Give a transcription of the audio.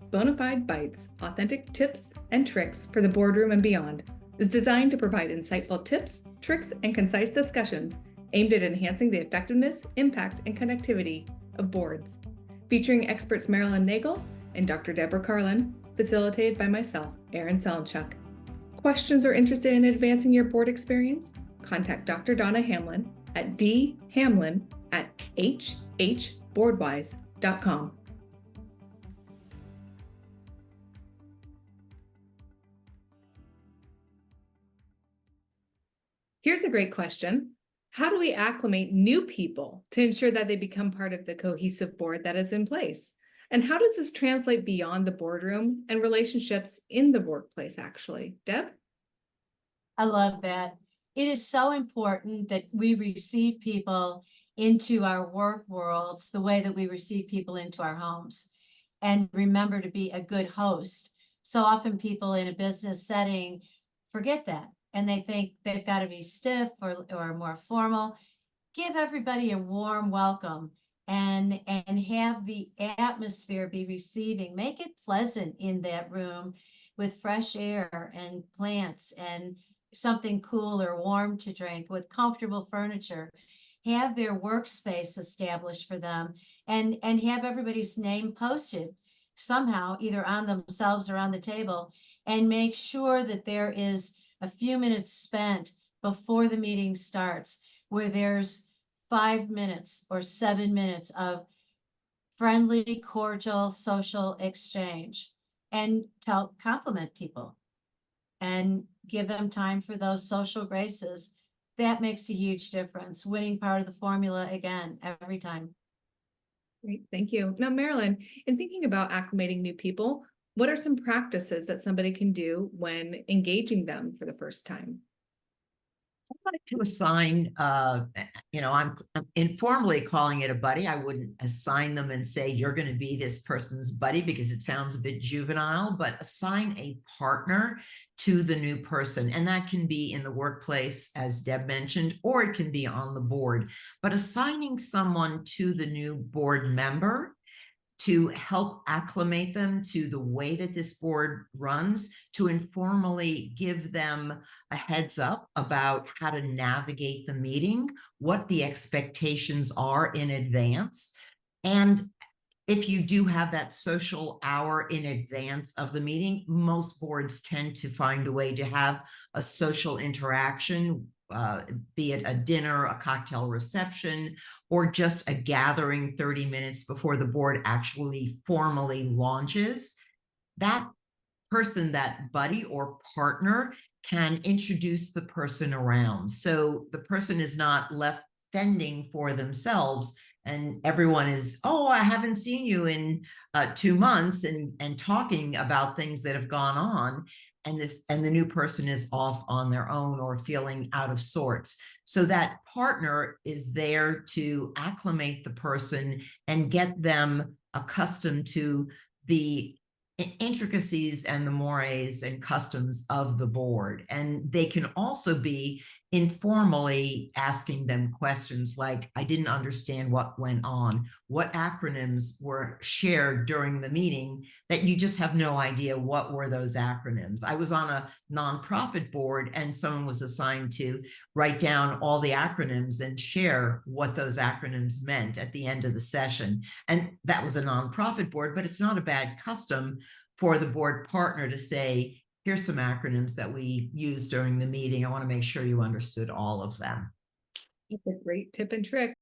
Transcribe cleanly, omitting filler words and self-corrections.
Bonafide Bites, authentic tips and tricks for the boardroom and beyond, is designed to provide insightful tips, tricks, and concise discussions aimed at enhancing the effectiveness, impact, and connectivity of boards. Featuring experts Marilyn Nagel and Dr. Deborah Carlin, facilitated by myself, Erin Selenchuk. Questions or interested in advancing your board experience? Contact Dr. Donna Hamlin at dhamlin@hhboardwise.com. Here's a great question. How do we acclimate new people to ensure that they become part of the cohesive board that is in place? And how does this translate beyond the boardroom and relationships in the workplace, actually? Deb? I love that. It is so important that we receive people into our work worlds the way that we receive people into our homes. And remember to be a good host. So often people in a business setting forget that, and they think they've got to be stiff or more formal. Give everybody a warm welcome and have the atmosphere be receiving. Make it pleasant in that room with fresh air and plants and something cool or warm to drink, with comfortable furniture. Have their workspace established for them, and have everybody's name posted somehow, either on themselves or on the table, and make sure that there is a few minutes spent before the meeting starts where there's 5 minutes or 7 minutes of friendly, cordial, social exchange, and compliment people and give them time for those social graces. That makes a huge difference. Winning part of the formula again, every time. Great, thank you. Now, Marilyn, in thinking about acclimating new people, what are some practices that somebody can do when engaging them for the first time? I'd like to assign, I'm informally calling it a buddy. I wouldn't assign them and say, you're going to be this person's buddy, because it sounds a bit juvenile, but assign a partner to the new person. And that can be in the workplace, as Deb mentioned, or it can be on the board. But assigning someone to the new board member to help acclimate them to the way that this board runs, to informally give them a heads up about how to navigate the meeting, what the expectations are in advance. And if you do have that social hour in advance of the meeting, most boards tend to find a way to have a social interaction, be it a dinner, a cocktail reception, or just a gathering 30 minutes before the board actually formally launches. That person, that buddy or partner, can introduce the person around. So the person is not left fending for themselves and everyone is, oh, I haven't seen you in 2 months, and talking about things that have gone on. And the new person is off on their own or feeling out of sorts. So that partner is there to acclimate the person and get them accustomed to the intricacies and the mores and customs of the board. And they can also be informally asking them questions like, I didn't understand what went on. What acronyms were shared during the meeting that you just have no idea what were those acronyms? I was on a nonprofit board and someone was assigned to write down all the acronyms and share what those acronyms meant at the end of the session. And that was a nonprofit board, but it's not a bad custom for the board partner to say, here's some acronyms that we used during the meeting. I want to make sure you understood all of them. That's a great tip and trick.